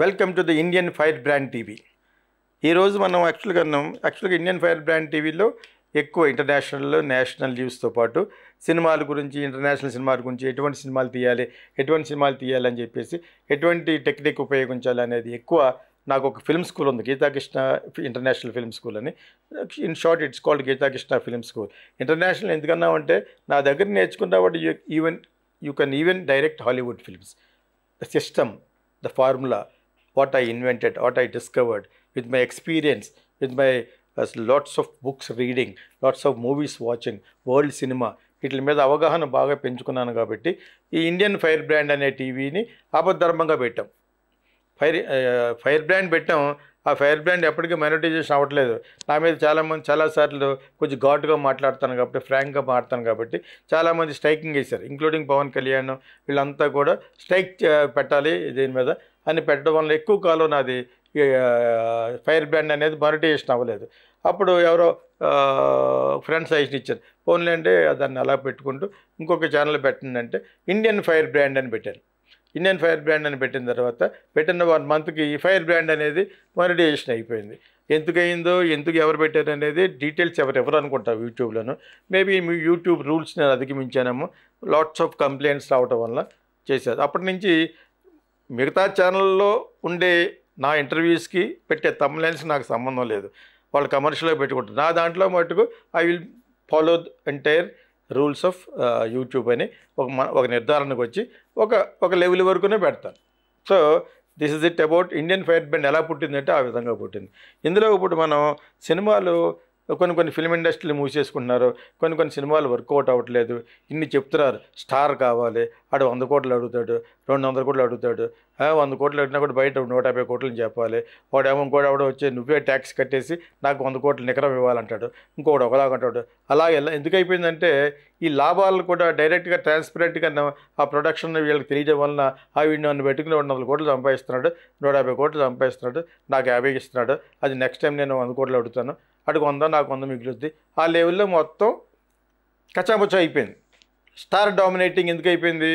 Welcome to the Indian fire brand TV. ఈరోజు మనం యాక్చువల్గా ఇండియన్ ఫైర్ బ్రాండ్ టీవీలో ఎక్కువ ఇంటర్నేషనల్ నేషనల్ న్యూస్తో పాటు సినిమాల గురించి, ఇంటర్నేషనల్ సినిమాల గురించి, ఎటువంటి సినిమాలు తీయాలి అని చెప్పేసి, ఎటువంటి టెక్నిక్ ఉపయోగించాలి అనేది ఎక్కువ. నాకు ఒక ఫిల్మ్ స్కూల్ ఉంది, గీతాకృష్ణ ఇంటర్నేషనల్ ఫిల్మ్ స్కూల్ అని. In short it's called Geethakrishna film school. International ఎందుకన్నామంటే నా దగ్గర నేర్చుకున్న వాడు you can even direct Hollywood films. The system, the formula, what I invented, what I discovered with my experience, with my lots of books reading, lots of movies watching, world cinema, వీటి మీద అవగాహన బాగా పెంచుకున్నాను. కాబట్టి ఈ Indian fire brand అనే టీవీని ఆపద్ధర్మంగా పెట్టాం. Fire brand పెట్టాం. ఆ ఫైర్ బ్రాండ్ ఎప్పటికీ మానిటైజేషన్ అవ్వట్లేదు. నా మీద చాలాసార్లు కొంచెం ఘాటుగా మాట్లాడతాను కాబట్టి, ఫ్రాంక్గా మాట్లాడతాను కాబట్టి చాలామంది స్ట్రైకింగ్ వేశారు, ఇంక్లూడింగ్ పవన్ కళ్యాణ్. వీళ్ళంతా కూడా స్ట్రైక్ పెట్టాలి దీని మీద అని పెట్టడం వల్ల ఎక్కువ కాలం నాది ఫైర్ బ్రాండ్ అనేది మానిటైజేషన్ అవ్వలేదు. అప్పుడు ఎవరో ఫ్రెండ్స్ సజెషన్ ఇచ్చారు, ఫోన్లేంటే దాన్ని అలా పెట్టుకుంటూ ఇంకొక ఛానల్ పెట్టండి, ఇండియన్ ఫైర్ బ్రాండ్ అని పెట్టాను. ఇండియన్ ఫైర్ బ్రాండ్ అని పెట్టిన తర్వాత పెట్టిన 1 మంత్కి ఈ ఫైర్ బ్రాండ్ అనేది మానిటైజేషన్ అయిపోయింది. ఎందుకు ఎవరు పెట్టారు అనేది డీటెయిల్స్ ఎవరు అనుకుంటారు యూట్యూబ్లోను. మేబీ మీ యూట్యూబ్ రూల్స్ నేను అధిగమించానేమో, లాట్స్ ఆఫ్ కంప్లైంట్స్ రావడం వల్ల చేశారు. అప్పటి నుంచి మిగతా ఛానల్లో ఉండే నా ఇంటర్వ్యూస్కి పెట్టే థంబ్నెయిల్స్ నాకు సంబంధం లేదు, వాళ్ళు కమర్షియల్గా పెట్టుకుంటారు. నా దాంట్లో మటుకు I will follow entire rules of YouTube అని ఒక నిర్ధారణకు వచ్చి ఒక లెవెల్ వరకునే పెడతాను. So this is it about Indian fire brand. ఎలా పుట్టిందంటే ఆ విధంగా పుట్టింది. ఇందులో ఇప్పుడు మనం సినిమాలు కొన్ని ఫిల్మ్ ఇండస్ట్రీలు మూసేసుకుంటున్నారు, కొన్ని సినిమాలు వర్కౌట్ అవ్వట్లేదు. ఇన్ని చెప్తున్నారు, స్టార్ కావాలి, ఆడు 100 కోట్లు అడుగుతాడు, 200 కోట్లు అడుగుతాడు. 100 కోట్లు అడిగినా కూడా బయట 150 కోట్లని చెప్పాలి. ఇంకోటి వచ్చి నువ్వే ట్యాక్స్ కట్టేసి నాకు 100 కోట్లు నికరం ఇవ్వాలంటాడు, ఇంకోటి ఒకలాగంటాడు. అలా ఎందుకు అయిపోయిందంటే ఈ లాభాలు కూడా డైరెక్ట్గా ట్రాన్స్పరెంట్గా ఆ ప్రొడక్షన్ వీళ్ళకి తెలియడం వలన వీడిని నన్ను పెట్టుకుని 200 కోట్లు సంపాదిస్తున్నాడు, 150 కోట్లు సంపాదిస్తున్నాడు, నాకు 50 ఇస్తున్నాడు. అది నెక్స్ట్ టైం నేను 100 కోట్లు అడుగుతాను, అడుగు 100 నాకు 100 మిగులుద్ది. ఆ లెవెల్లో మొత్తం కచ్చాపుచ్చా అయిపోయింది. స్టార్ డామినేటింగ్ ఎందుకు అయిపోయింది?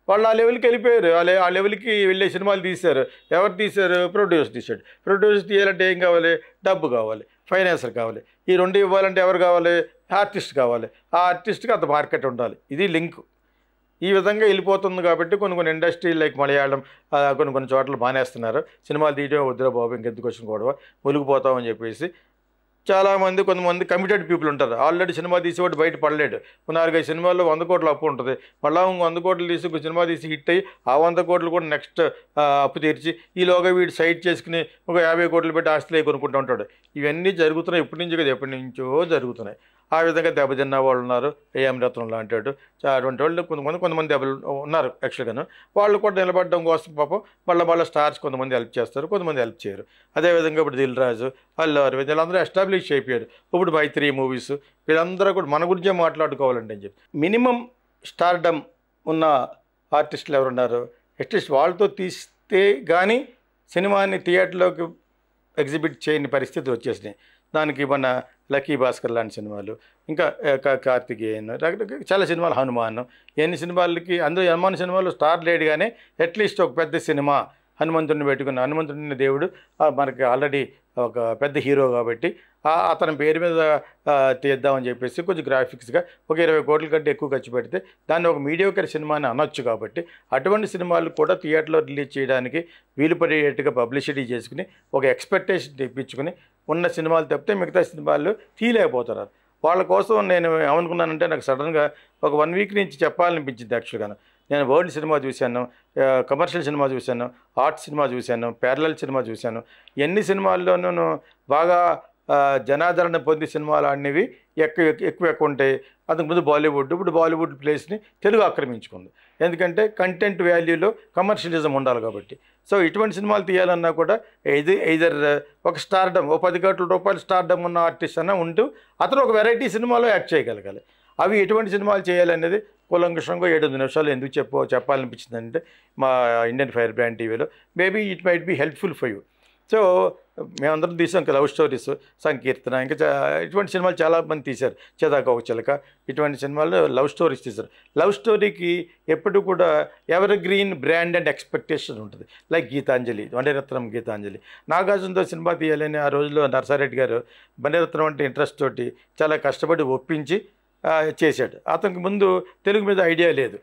వాళ్ళు ఆ లెవెల్కి వెళ్ళిపోయారు. ఆ లెవెల్కి వెళ్ళే సినిమాలు తీశారు. ఎవరు తీశారు? ప్రొడ్యూసర్ తీశాడు. ప్రొడ్యూసర్ తీయాలంటే ఏం కావాలి? డబ్బు కావాలి, ఫైనాన్సర్ కావాలి. ఈ 2 ఇవ్వాలంటే ఎవరు కావాలి? ఆర్టిస్ట్ కావాలి. ఆ ఆర్టిస్ట్కి అంత మార్కెట్ ఉండాలి. ఇది లింక్. ఈ విధంగా వెళ్ళిపోతుంది. కాబట్టి కొన్ని ఇండస్ట్రీ లైక్ మలయాళం కొన్ని చోట్ల మానేస్తున్నారు. సినిమాలు తీయడం వద్దురా బాబు, ఇంకెందుకు వచ్చిన గొడవ, మునిగిపోతామని చెప్పేసి కొంతమంది కమిటెడ్ పీపుల్ ఉంటారు. ఆల్రెడీ సినిమా తీసేవాడు బయట పడలేడు. 4-5 సినిమాల్లో 100 కోట్ల అప్పు ఉంటుంది. మళ్ళీ 100 కోట్లు తీసి ఒక సినిమా తీసి హిట్ అయ్యి ఆ 100 కోట్లు కూడా నెక్స్ట్ అప్పు తీర్చి ఈలోగా వీడు సైట్ చేసుకుని ఒక 50 కోట్లు పెట్టి ఆస్తులు కొనుక్కుంటూ ఉంటాడు. ఇవన్నీ జరుగుతున్నాయి. ఎప్పటి నుంచో జరుగుతున్నాయి. ఆ విధంగా దెబ్బతిన్న వాళ్ళు ఉన్నారు. ఏఎం రత్నం లాంటి అటువంటి వాళ్ళు కొంతమంది దెబ్బలు ఉన్నారు. యాక్చువల్గాను వాళ్ళు కూడా నిలబడడం కోసం పాపం వాళ్ళ స్టార్స్ కొంతమంది హెల్ప్ చేస్తారు, కొంతమంది హెల్ప్ చేయరు. అదేవిధంగా ఇప్పుడు దిల్ రాజు, అల్లు అరవింద్ వీళ్ళందరూ ఎస్టాబ్లిష్ అయిపోయారు. ఇప్పుడు మైత్రి మూవీస్ వీళ్ళందరూ కూడా మన గురించే మాట్లాడుకోవాలండి అని చెప్పి. మినిమం స్టార్డమ్ ఉన్న ఆర్టిస్టులు ఎవరున్నారు? అట్లీస్ట్ వాళ్ళతో తీస్తే కానీ సినిమాని థియేటర్లోకి ఎగ్జిబిట్ చేయని పరిస్థితులు వచ్చేసినాయి. దానికి మన లక్కీ భాస్కర్ లాంటి సినిమాలు, ఇంకా కార్తికేయన్, రకరకాల చాలా సినిమాలు, హనుమాన్, ఎన్ని సినిమాలకి అందరూ హనుమాన్ సినిమాలు స్టార్ లేడు. కానీ అట్లీస్ట్ ఒక పెద్ద సినిమా హనుమంతుడిని పెట్టుకున్న, హనుమంతుడిని దేవుడు మనకి ఆల్రెడీ ఒక పెద్ద హీరో కాబట్టి అతని పేరు మీద తీద్దామని చెప్పేసి కొంచెం గ్రాఫిక్స్గా ఒక 20 కోట్ల కంటే ఎక్కువ ఖర్చు పెడితే దాన్ని ఒక మీడియోకర్ సినిమా అని అనొచ్చు. కాబట్టి అటువంటి సినిమాలు కూడా థియేటర్లో రిలీజ్ చేయడానికి వీలు పడేట్టుగా పబ్లిసిటీ చేసుకుని ఒక ఎక్స్పెక్టేషన్ తెప్పించుకుని ఉన్న సినిమాలు తప్పితే మిగతా సినిమాలు తీయలేకపోతున్నారు. వాళ్ళ కోసం నేను ఏమనుకున్నానంటే, నాకు సడన్గా ఒక 1 వీక్ నుంచి చెప్పాలనిపించింది. యాక్చువల్గా నేను వరల్డ్ సినిమా చూశాను, కమర్షియల్ సినిమా చూశాను, ఆర్ట్ సినిమా చూశాను, ప్యారలల్ సినిమా చూశాను. ఎన్ని సినిమాల్లోనూ బాగా జనాదరణ పొంది సినిమాలు ఆడినవి ఎక్కువ ఉంటాయి. అంతకుముందు బాలీవుడ్, ఇప్పుడు బాలీవుడ్ ప్లేస్ని తెలుగు ఆక్రమించుకుంది. ఎందుకంటే కంటెంట్ వాల్యూలో కమర్షియలిజం ఉండాలి కాబట్టి. సో ఇటువంటి సినిమాలు తీయాలన్నా కూడా ఎయిదర్ ఒక స్టార్డమ్, ఓ 10 కోట్ల రూపాయలు స్టార్డమ్ ఉన్న ఆర్టిస్ట్ అన్నా ఉంటూ అతను ఒక వెరైటీ సినిమాలో యాక్ట్ చేయగలగాలి. అవి ఎటువంటి సినిమాలు చేయాలనేది కూలంకషంగా 7-8 నిమిషాలు ఎందుకు చెప్పాలనిపించిందంటే మా ఇండియన్ ఫైర్ బ్రాండ్ టీవీలో maybe it might be helpful for you. So మేమందరం తీసాం లవ్ స్టోరీస్, సంకీర్తన, ఇంకా ఇటువంటి సినిమాలు చాలామంది తీశారు, చేదాకోక చిలక, ఇటువంటి సినిమాలు లవ్ స్టోరీస్ తీశారు. లవ్ స్టోరీకి ఎప్పుడు కూడా ever green brand and expectation ఉంటుంది. లైక్ గీతాంజలి, మణిరత్నం గీతాంజలి. నాగార్జునతో సినిమా తీయాలని ఆ రోజుల్లో నరసారెడ్డి గారు మణిరత్నం అంటే ఇంట్రెస్ట్ తోటి చాలా కష్టపడి ఒప్పించి చేశాడు. అతనికి ముందు తెలుగు మీద ఐడియా లేదు,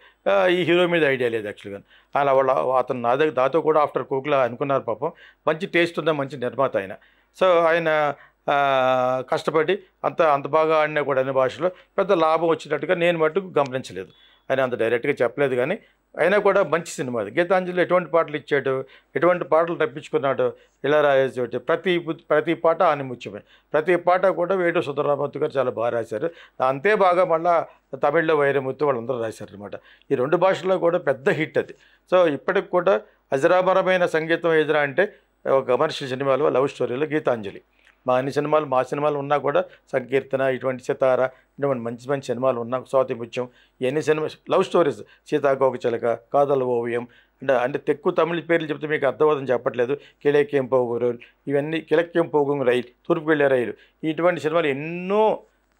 ఈ హీరో మీద ఐడియా లేదు యాక్చువల్గా. అలా అతను నాతో కూడా ఆఫ్టర్ కోక్లా అనుకున్నారు. పాపం మంచి టేస్ట్ ఉన్న మంచి నిర్మాత ఆయన. సో ఆయన కష్టపడి అంత బాగా ఆడినా కూడా అన్ని భాషలో పెద్ద లాభం వచ్చినట్టుగా నేను మటుకు గమనించలేదు. ఆయన అంత డైరెక్ట్గా చెప్పలేదు, కానీ అయినా కూడా మంచి సినిమా అది. గీతాంజలిలో ఎటువంటి పాటలు ఇచ్చాడు, ఎటువంటి పాటలు రప్పించుకున్నాడు ఇళయరాజా. ప్రతి పాట ఆనిముత్యమే. ప్రతి పాట కూడా వేటూరి సుందరరామూర్తి గారు చాలా బాగా రాశారు. అంతే బాగా మళ్ళీ తమిళ్లో వైరముత్తు వాళ్ళందరూ రాశారు అనమాట. ఈ 2 భాషల్లో కూడా పెద్ద హిట్ అది. సో ఇప్పటికి కూడా అజరామరమైన సంగీతం ఎదురా అంటే ఒక కమర్షియల్ సినిమాలో లవ్ స్టోరీలో గీతాంజలి. మా సినిమాలు ఉన్నా కూడా సంకీర్తన, ఇటువంటి సితార, ఇటువంటి మంచి సినిమాలు ఉన్నా, స్వాతి ముత్యం, ఇవన్నీ లవ్ స్టోరీస్, సీతాకోక చిలక, కాదల ఓవియం, అంటే తెక్కు తమిళ పేర్లు చెప్తే మీకు అర్థమవుతుందని చెప్పట్లేదు. కిళక్యం పోగురు, ఇవన్నీ కిళక్యం పోగు రైలు, తూర్పుకు వెళ్ళే రైలు, ఇటువంటి సినిమాలు ఎన్నో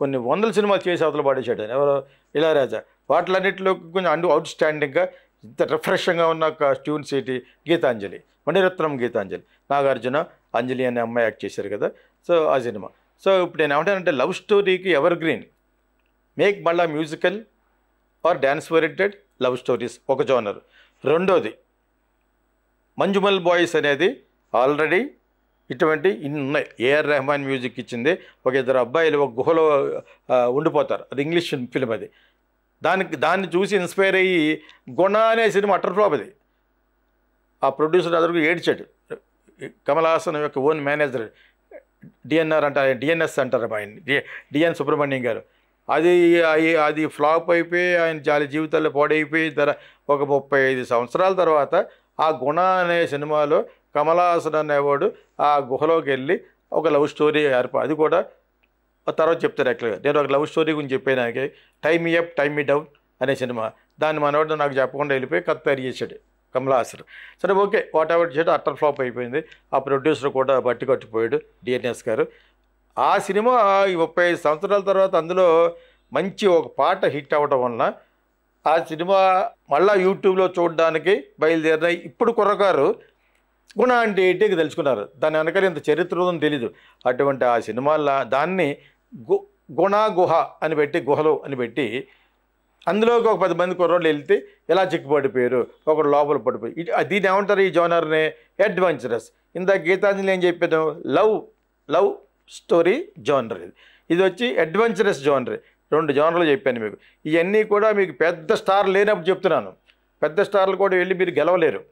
కొన్ని వందల సినిమాలు చేసి అవతల పాడేశాడు ఎవరో ఇళయరాజా. వాటిలన్నింటిలో కొంచెం అవుట్ స్టాండింగ్గా ఇంత రిఫ్రెషింగ్గా ఉన్న ఒక ట్యూన్స్ ఏంటి గీతాంజలి, మణిరత్నం గీతాంజలి. నాగార్జున అంజలి అనే అమ్మాయి యాక్ట్ చేశారు కదా. సో ఆ సినిమా. సో ఇప్పుడు నేను ఏమంటానంటే లవ్ స్టోరీకి ఎవర్ గ్రీన్, మేక్ మళ్ళా musical or dance oriented love stories ఒక జోనర్. రెండోది మంజుమల్ బాయ్స్ అనేది ఆల్రెడీ ఇటువంటి ఇన్ని ఉన్నాయి. ఏఆర్ రెహమాన్ మ్యూజిక్ ఇచ్చింది. ఒక 2 అబ్బాయిలు ఒక గుహలో ఉండిపోతారు, అది ఇంగ్లీష్ ఫిల్మ్. అది దాన్ని చూసి ఇన్స్పైర్ అయ్యి గుణ అనే సినిమా అటర్ ఫ్లాప్. అది ఆ ప్రొడ్యూసర్ అదరకు ఏడ్చాడు. కమల్ హాసన్ యొక్క ఓన్ మేనేజర్ డిఎన్ఎస్ అంటారు ఆయన, డిఎన్ సుబ్రహ్మణ్యం గారు. అది ఫ్లాప్ అయిపోయి ఆయన చాలా జీవితాల్లో పాడైపోయి ఒక 35 సంవత్సరాల తర్వాత ఆ గుణ అనే సినిమాలో కమల్ హాసన్ అనేవాడు ఆ గుహలోకి వెళ్ళి ఒక లవ్ స్టోరీ అది కూడా తర్వాత చెప్తారు. యాక్చువల్గా నేను ఒక లవ్ స్టోరీ గురించి చెప్పాను, టైమ్ మీ అప్ టైమ్ మీ డౌన్ అనే సినిమా. దాన్ని మనవాడు నాకు చెప్పకుండా వెళ్ళిపోయి కథ తయారు చేశాడు కమల్ హాసన్. సరే ఓకే, వాట్ ఎవర్ చేసాడు, అట్టర్ ఫ్లాప్ అయిపోయింది. ఆ ప్రొడ్యూసర్ కూడా బట్టి కట్టిపోయాడు డిఎన్ఎస్ గారు. ఆ సినిమా 35 సంవత్సరాల తర్వాత అందులో మంచి ఒక పాట హిట్ అవ్వడం వలన ఆ సినిమా మళ్ళీ యూట్యూబ్లో చూడడానికి బయలుదేరిన ఇప్పుడు కుర్రకారు గుణ అంటే ఏంటి తెలుసుకున్నారు. దాని వెనకాల ఇంత చరిత్ర ఉందని తెలీదు. అటువంటి ఆ సినిమాల్లో దాన్ని గుణ గుహ అని పెట్టి, గుహలు అని పెట్టి, అందులోకి ఒక 10 మంది కుర్రోళ్ళు వెళ్తే ఎలా చిక్కుపడిపోయారు, ఒకడు లోపల పడిపోయి. దీన్ని ఏమంటారు ఈ జోనర్ని? అడ్వెంచరస్. ఇందాక గీతాంజలి ఏం చెప్పాను, లవ్ స్టోరీ జోనర్. ఇది వచ్చి అడ్వెంచరస్ జోనర్. 2 జోనర్లు చెప్పాను మీకు. ఇవన్నీ మీకు పెద్ద స్టార్ లేనప్పుడు చెప్తున్నాను. పెద్ద స్టార్లు కూడా వెళ్ళి మీరు గెలవలేరు.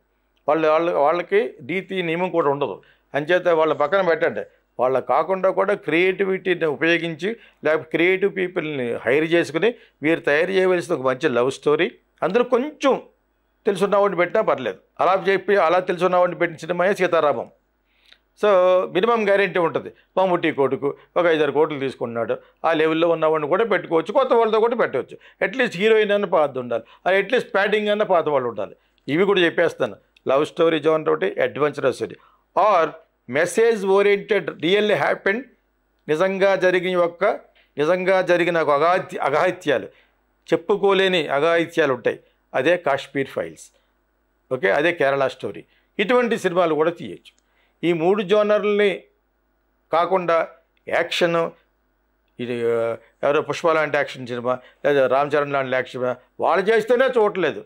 వాళ్ళకి నీతి నియమం కూడా ఉండదు. అంచేత వాళ్ళ పక్కన పెట్టండి. వాళ్ళ కాకుండా కూడా క్రియేటివిటీని ఉపయోగించి, లేకపోతే క్రియేటివ్ పీపుల్ని హైర్ చేసుకుని మీరు తయారు చేయవలసిన ఒక మంచి లవ్ స్టోరీ, అందులో కొంచెం తెలుసున్నవాడిని పెట్టినా పర్లేదు. అలా తెలుసున్నవాడిని పెట్టిన సినిమాయే సీతారామం. సో మినిమం గ్యారెంటీ ఉంటుంది. మమ్ముట్టి కొడుకు ఒక 5-6 కోట్లు తీసుకున్నాడు, ఆ లెవెల్లో ఉన్నవాడిని కూడా పెట్టుకోవచ్చు, కొత్త వాళ్ళతో కూడా పెట్టవచ్చు. అట్లీస్ట్ హీరోయిన్ అన్న పాత ఉండాలి, అట్లీస్ట్ ప్యాడింగ్ అన్న పాత వాళ్ళు ఉండాలి. ఇవి కూడా చెప్పేస్తాను. లవ్ స్టోరీ జోనర్ ఒకటి, అడ్వెంచరస్ ఒకటి, or message oriented really happened, నిజంగా జరిగిన ఒక అఘాయిత్యాలు, చెప్పుకోలేని అఘాయిత్యాలు ఉంటాయి. అదే కాశ్మీర్ ఫైల్స్, ఓకే, అదే కేరళ స్టోరీ. ఇటువంటి సినిమాలు కూడా తీయచ్చు. ఈ 3 జోనర్లని కాకుండా యాక్షన్, ఇది ఎవరో పుష్ప లాంటి యాక్షన్ సినిమా, లేదా రామ్ చరణ్ లాంటి యాక్షన్ సినిమా వాళ్ళు చేస్తేనే చూడట్లేదు.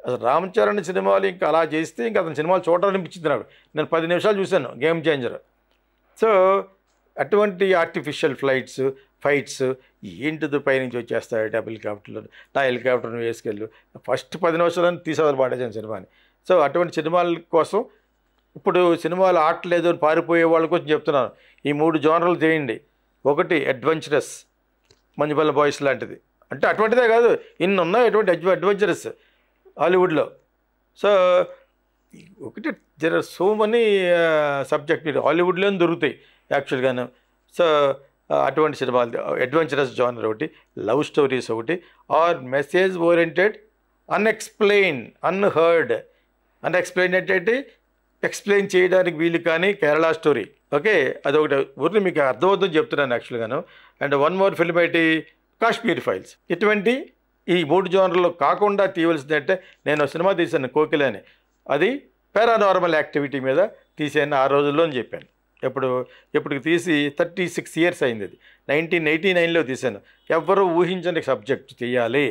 అసలు రామ్ చరణ్ సినిమాలు ఇంకా అలా చేస్తే ఇంకా అతని సినిమాలు చూడాలనిపించింది నాకు. నేను 10 నిమిషాలు చూశాను, గేమ్ చేంజర్. సో అటువంటి ఆర్టిఫిషియల్ ఫైట్స్ ఏంటిది పైనుంచి వచ్చేస్తాయి హెలికాప్టర్లో, నా హెలికాప్టర్ను వేసుకెళ్ళు, ఫస్ట్ 10 నిమిషాలను తీసేవాళ్ళు పాడేసాను సినిమాని. సో అటువంటి సినిమాల కోసం ఇప్పుడు సినిమాలు ఆటలేదు అని పారిపోయే వాళ్ళ కోసం చెప్తున్నాను. ఈ 3 జోనర్లు చేయండి. ఒకటి అడ్వెంచరస్, మంజుమల్ బాయ్స్ లాంటిది. అంటే అటువంటిదే కాదు, ఇన్ని ఉన్నాయి అటువంటి అడ్వెంచరస్ హాలీవుడ్లో. సో ఒకటి సో మనీ సబ్జెక్ట్ మీరు హాలీవుడ్లోనే దొరుకుతాయి యాక్చువల్గాను. సో అటువంటి సినిమాలు అడ్వెంచరస్ జోనర్ ఒకటి, లవ్ స్టోరీస్ ఒకటి, or message oriented, unexplained, unheard. Unexplained అంటే ఎక్స్ప్లెయిన్ చేయడానికి వీలు కానీ కేరళ స్టోరీ. ఓకే, అదొకటి ఊరిని మీకు అర్థమవుతుందని చెప్తున్నాను యాక్చువల్గాను. అండ్ వన్ మోర్ ఫిల్మ్ ఏంటి, కాశ్మీర్ ఫైల్స్. ఇటువంటి ఈ 3 జోనర్లో కాకుండా తీయవలసిందంటే నేను సినిమా తీశాను కోకిల అని, అది పారానార్మల్ యాక్టివిటీ మీద తీసాను ఆ రోజుల్లో అని చెప్పాను. ఎప్పటికి తీసి 36 years అయింది. అది 1989లో తీశాను. ఎవ్వరూ ఊహించని సబ్జెక్ట్ తీయాలి.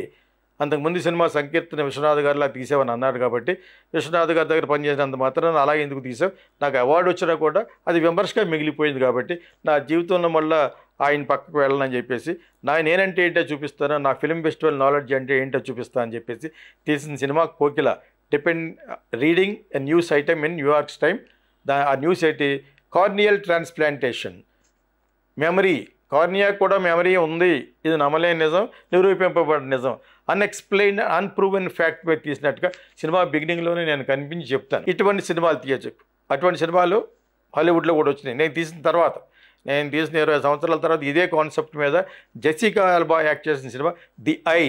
అంతకుముందు సినిమా సంకీర్తన విశ్వనాథ్ గారిలా తీసావని అన్నాడు కాబట్టి విశ్వనాథ్ గారి దగ్గర పనిచేసినంత మాత్రాన అలా ఎందుకు తీసావు, నాకు అవార్డు వచ్చినా కూడా అది విమర్శగా మిగిలిపోయింది కాబట్టి నా జీవితంలో మళ్ళీ ఆయన పక్కకు వెళ్ళాలని చెప్పేసి నేనంటే ఏంటో చూపిస్తాను, నా ఫిల్మ్ ఫెస్టివల్ నాలెడ్జ్ అంటే ఏంటో చూపిస్తాను అని చెప్పేసి తీసిన cinema Kokila. Reading a news item in న్యూయార్క్స్ time. ఆ న్యూస్ ఏంటి, కార్నియల్ ట్రాన్స్ప్లాంటేషన్. మెమరీ, కార్నియా కూడా మెమరీ ఉంది, ఇది నమ్మలేని నిజం, నిరూపింపబడిన నిజం, అన్ఎక్స్ప్లెయిన్ అన్ప్రూవెన్ ఫ్యాక్ట్ మీద తీసినట్టుగా సినిమా బిగినింగ్లోనే నేను కనిపించి చెప్తాను. ఇటువంటి సినిమాలు తీయచ్చు. అటువంటి సినిమాలు హాలీవుడ్లో కూడా వచ్చినాయి. నేను తీసిన 20 సంవత్సరాల తర్వాత ఇదే కాన్సెప్ట్ మీద జెసికా ఆల్బా యాక్ట్ చేసిన సినిమా ది ఐ.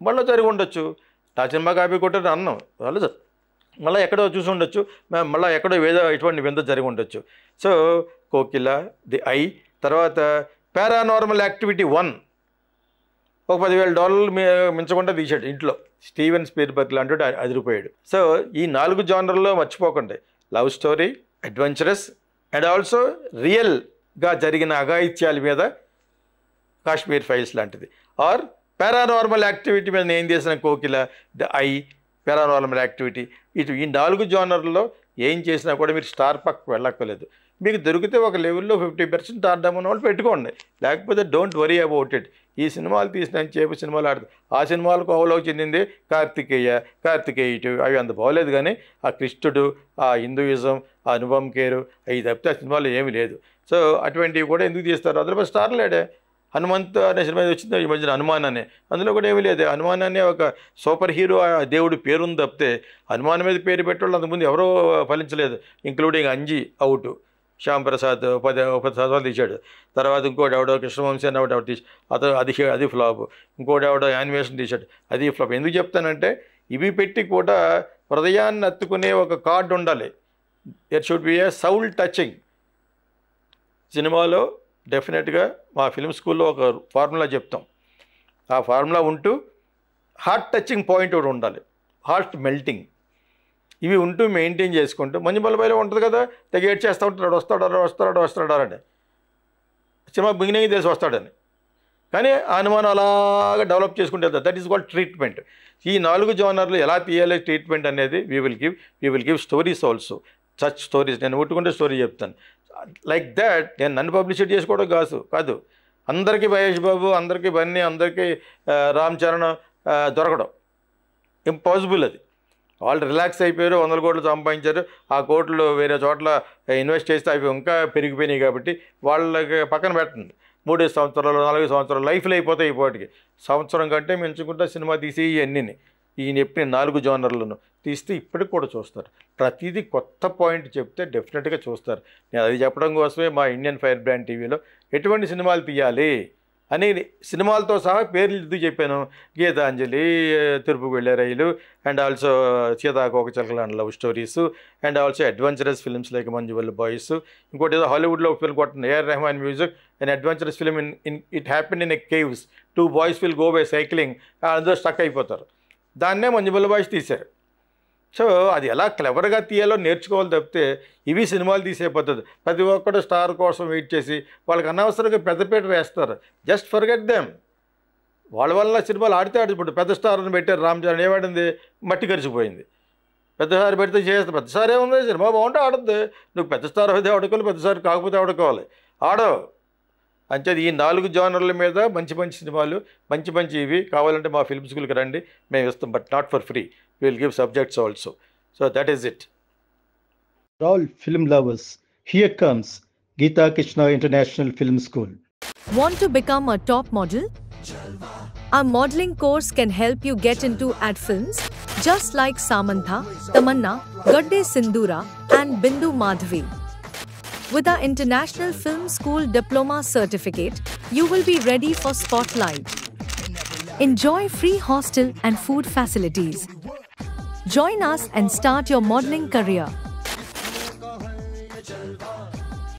మళ్ళీ జరిగి ఉండొచ్చు, నా సినిమా కాపీ కొట్టారు అన్నాం వాళ్ళు, మళ్ళీ ఎక్కడో చూసి ఉండొచ్చు, మళ్ళీ ఎక్కడో ఏదో ఇటువంటి వింత జరిగి ఉండొచ్చు. సో కోకిల, ది ఐ, తర్వాత పారానార్మల్ యాక్టివిటీ 1 ఒక $10,000 మించకుండా తీశాడు ఇంట్లో. స్టీవెన్ స్పీల్బర్గ్ లాంటి అదిరిపోయాడు. సో ఈ 4 జానర్లో మర్చిపోకండి, love story, adventurous and also రియల్గా జరిగిన అఘాయిత్యాల మీద కాశ్మీర్ ఫైల్స్ లాంటిది, ఆర్ పారానార్మల్ యాక్టివిటీ మీద నేను చేసిన కోకిల, ద ఐ, పారానార్మల్ యాక్టివిటీ. ఈ 4 జానర్లలో ఏం చేసినా కూడా మీరు స్టార్ పక్కకు వెళ్ళక్కర్లేదు. మీకు దొరికితే ఒక లెవెల్లో 50% ఆడదామన్న వాళ్ళు పెట్టుకోండి, లేకపోతే డోంట్ వరీ అబౌట్ ఇట్. ఈ సినిమాలు తీసిన చేపు సినిమాలు ఆడుతుంది. ఆ సినిమాలకు ఓవలోకి చెందింది కార్తికేయ అవి అంత బాగోలేదు, కానీ ఆ కృష్ణుడు, ఆ హిందూయిజం, ఆ అనుపమ్ ఖేర్ అవి తప్పితే ఆ సినిమాలో ఏమీ లేదు. సో అటువంటివి కూడా ఎందుకు తీస్తారు, అందులో స్టార్ లేడే. హనుమంత్ అనే సినిమా వచ్చింది ఈ మధ్యన, హనుమాన్ అనే, అందులో కూడా ఏమీ లేదు. హనుమాన్ అనే ఒక సూపర్ హీరో దేవుడి పేరుంది తప్పితే హనుమాన్ మీద పేరు పెట్టేవాళ్ళు అంతకుముందు ఎవరో ఫలించలేదు, ఇంక్లూడింగ్ అంజీ అవుట్, శ్యామ్ ప్రసాద్ 10 సంవత్సరాలు తీశాడు. తర్వాత ఇంకోటి ఎవడో కృష్ణవంశీ అని ఎవడో తీసి అది ఫ్లాప్. ఇంకోటి ఎవడో యానిమేషన్ తీశాడు, అది ఫ్లాప్. ఎందుకు చెప్తానంటే ఇవి పెట్టి కూడా హృదయాన్ని అత్తుకునే ఒక కార్డు ఉండాలి. There should be A Saul touching. సినిమాలో డెఫినెట్గా మా ఫిల్మ్ స్కూల్లో ఒక ఫార్ములా చెప్తాం. ఆ ఫార్ములా ఉంటూ హార్ట్ టచింగ్ పాయింట్ ఒకటి ఉండాలి, హార్ట్ మెల్టింగ్. ఇవి ఉంటూ మెయింటైన్ చేసుకుంటూ మంజుమల్ బయలు ఉంటుంది కదా, తెగ ఏడ్ చేస్తూ ఉంటాడు, వస్తాడు అని సినిమా బిగినింగ్ తెలిసి వస్తాడని, కానీ అనుమానం అలాగా డెవలప్ చేసుకుంటే దట్ ఈస్ కాల్డ్ ట్రీట్మెంట్. ఈ 4 జోనర్లు ఎలా తీయాలి ట్రీట్మెంట్ అనేది we will give stories also, such stories. నేను ముట్టుకుంటే స్టోరీ చెప్తాను. లైక్ దాట్ నేను నన్ను పబ్లిసిటీ చేసుకోవడం కాదు, అందరికీ మహేష్ బాబు, అందరికీ బన్నీ, అందరికీ రామ్ చరణ్ దొరకడం ఇంపాసిబుల్. అది వాళ్ళు రిలాక్స్ అయిపోయారు, 100 కోట్లు సంపాదించారు, ఆ కోట్లు వేరే చోట్ల ఇన్వెస్ట్ చేస్తే అవి ఇంకా పెరిగిపోయినాయి కాబట్టి వాళ్ళకి పక్కన పెట్టండి. 3 సంవత్సరాలు 4 సంవత్సరాలు లైఫ్లో అయిపోతాయి. ఇప్పటికి సంవత్సరం కంటే మించుకుంటే సినిమా తీసి ఇవన్నీ ఈయన ఎప్పుడు 4 జోనర్లను తీస్తే ఇప్పటికి కూడా చూస్తారు. ప్రతిదీ కొత్త పాయింట్ చెప్తే డెఫినెట్గా చూస్తారు. నేను అది చెప్పడం కోసమే మా ఇండియన్ ఫైర్ బ్రాండ్ టీవీలో ఎటువంటి సినిమాలు తీయాలి అని సినిమాలతో సహా పేర్లు ఎందుకు చెప్పాను. గీతాంజలి, తిరుపుకు వెళ్ళే రైలు, అండ్ ఆల్సో సీతాకోకచిలకలు and love stories, and also adventurous films like Manjummel boys. ఇంకోటి ఏదో హాలీవుడ్లో ఒక ఫిల్మ్ కొట్టిన AR Rahman music, and adventurous film it happen in a caves, 2 boys will go by cycling, అందరూ స్టక్ అయిపోతారు. దాన్నే మంజువల్ బాయ్స్ తీశారు. సో అది ఎలా క్లెవర్గా తీయాలో నేర్చుకోవాలి తప్పితే ఇవి సినిమాలు తీసే పద్ధతి. ప్రతి ఒక్కరు స్టార్ కోసం వెయిట్ చేసి వాళ్ళకి అనవసరంగా పెద్దపీట వేస్తారు. Just forget them. వాళ్ళ వల్ల సినిమాలు ఆడితే ఆడిపోతుంది. పెద్ద స్టార్ని పెట్టారు, రామ్ చరణ్, ఏమాడింది, మట్టి కరిచిపోయింది. పెద్దసారి పెడితే చేస్తే పెద్దసారి ఏముంది, సినిమా బాగుంటే ఆడుద్ది. నువ్వు పెద్ద స్టార్ అయితే ఆడుకోవాలి, పెద్దసారి కాకపోతే ఆడుకోవాలి, ఆడవు. అంచేది ఈ 4 జోనర్ల మీద మంచి సినిమాలు, మంచి ఇవి కావాలంటే మా ఫిల్మ్ స్కూల్కి రండి, మేము ఇస్తాం. But not for free, we will give subjects also. So that is it. For all film lovers, here comes Geeta Krishna International Film School. Want to become a top model? Our modeling course can help you get into ad films just like Samantha, Tamanna, Gadde Sindura and Bindu Madhavi. With our International Film School Diploma Certificate, you will be ready for spotlight. Enjoy free hostel and food facilities. Join us and start your modeling career.